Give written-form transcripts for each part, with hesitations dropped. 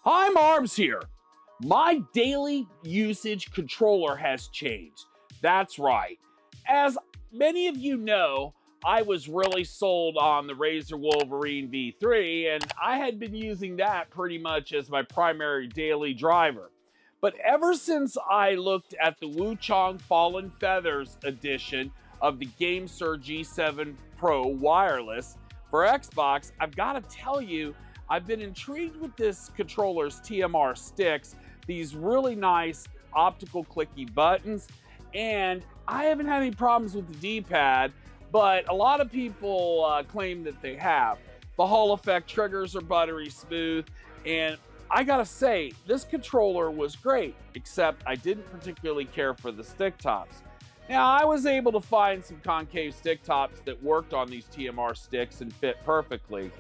Hi, Marbs here. My daily usage controller has changed. That's right. As many of you know, I was really sold on the Razer Wolverine V3, and I had been using that pretty much as my primary daily driver. But ever since I looked at the Wuchang Fallen Feathers Edition of the GameSir G7 Pro Wireless for Xbox, I've got to tell you, I've been intrigued with this controller's TMR sticks, these really nice optical clicky buttons, and I haven't had any problems with the D-pad, but a lot of people claim that they have. The Hall effect triggers are buttery smooth, and I gotta say, this controller was great, except I didn't particularly care for the stick tops. Now, I was able to find some concave stick tops that worked on these TMR sticks and fit perfectly.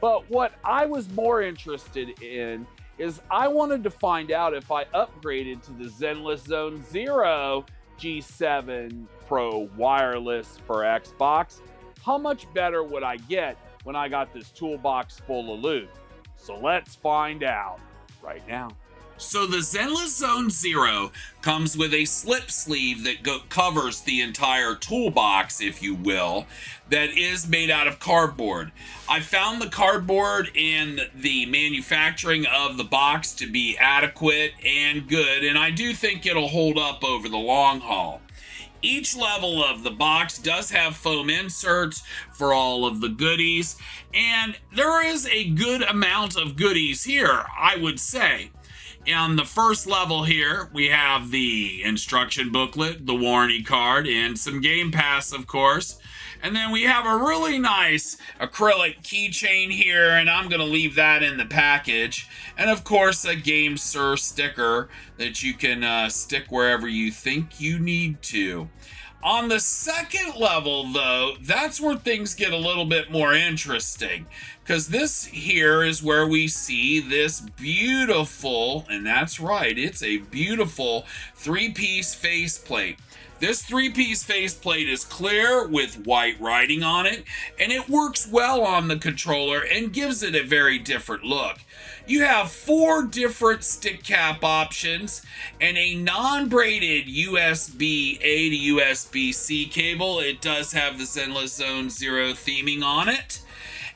But what I was more interested in is I wanted to find out if I upgraded to the Zenless Zone Zero G7 Pro Wireless for Xbox, how much better would I get when I got this toolbox full of loot? So let's find out right now. So the Zenless Zone Zero comes with a slip sleeve that covers the entire toolbox, if you will, that is made out of cardboard. I found the cardboard and the manufacturing of the box to be adequate and good, and I do think it'll hold up over the long haul. Each level of the box does have foam inserts for all of the goodies, and there is a good amount of goodies here, I would say. On the first level here, we have the instruction booklet, the warranty card, and some Game Pass, of course. And then we have a really nice acrylic keychain here, and I'm going to leave that in the package. And of course, a GameSir sticker that you can stick wherever you think you need to. On the second level, though, that's where things get a little bit more interesting, because this here is where we see this beautiful, and that's right, it's a beautiful three-piece faceplate. This three-piece faceplate is clear with white writing on it, and it works well on the controller and gives it a very different look. You have 4 different stick cap options and a non-braided USB-A to USB-C cable. It does have the Zenless Zone Zero theming on it.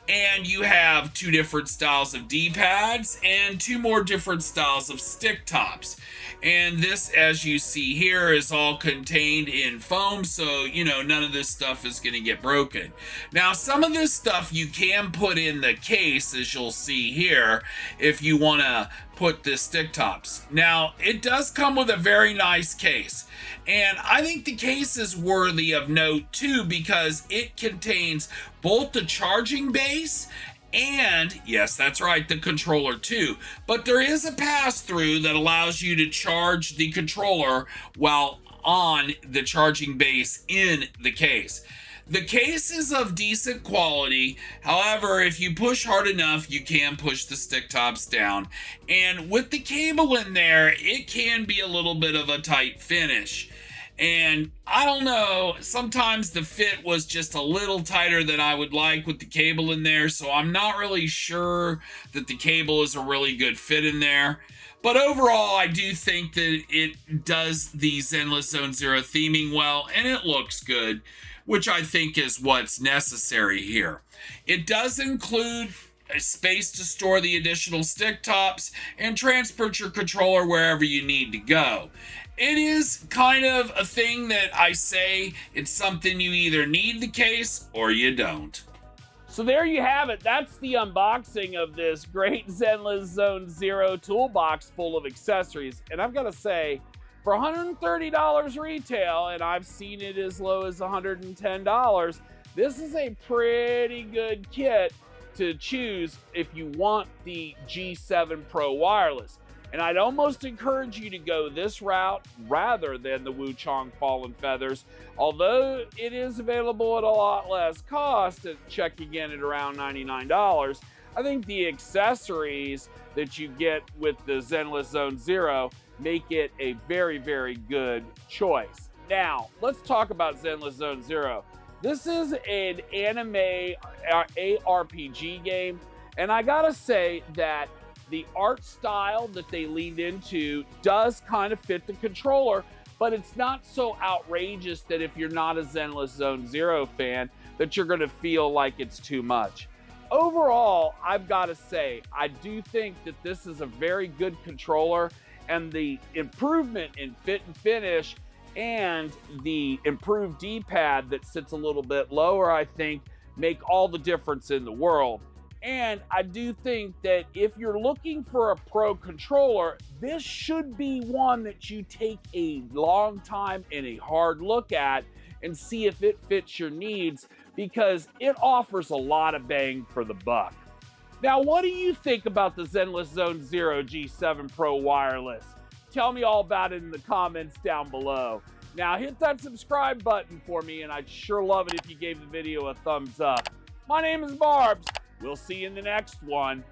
And you have 2 different styles of D-pads and 2 more different styles of stick tops. And this, as you see here, is all contained in foam, so, you know, none of this stuff is going to get broken. Now, some of this stuff you can put in the case, as you'll see here, if you want to put the stick tops. Now, it does come with a very nice case. And I think the case is worthy of note, too, because it contains both the charging base and, yes, that's right, the controller too. But there is a pass-through that allows you to charge the controller while on the charging base in the case. The case is of decent quality. However, if you push hard enough, you can push the stick tops down. And with the cable in there, it can be a little bit of a tight finish. And I don't know, sometimes the fit was just a little tighter than I would like with the cable in there, so I'm not really sure that the cable is a really good fit in there. But overall, I do think that it does the Zenless Zone Zero theming well, and it looks good, which I think is what's necessary here. It does include a space to store the additional stick tops and transport your controller wherever you need to go. It is kind of a thing that I say it's something you either need the case or you don't. So there you have it. That's the unboxing of this great Zenless Zone Zero toolbox full of accessories. And I've got to say, for $130 retail, and I've seen it as low as $110, this is a pretty good kit to choose if you want the G7 Pro Wireless. And I'd almost encourage you to go this route rather than the Wuchang Fallen Feathers. Although it is available at a lot less cost, checking in at around $99, I think the accessories that you get with the Zenless Zone Zero make it a very, very good choice. Now, let's talk about Zenless Zone Zero. This is an anime ARPG game, and I gotta say that the art style that they leaned into does kind of fit the controller, but it's not so outrageous that if you're not a Zenless Zone Zero fan, that you're gonna feel like it's too much. Overall, I've gotta say, I do think that this is a very good controller, and the improvement in fit and finish and the improved D-pad that sits a little bit lower, I think, make all the difference in the world. And I do think that if you're looking for a pro controller, this should be one that you take a long time and a hard look at and see if it fits your needs, because it offers a lot of bang for the buck. Now, what do you think about the Zenless Zone Zero G7 Pro Wireless? Tell me all about it in the comments down below. Now, hit that subscribe button for me, and I'd sure love it if you gave the video a thumbs up. My name is Barbs. We'll see you in the next one.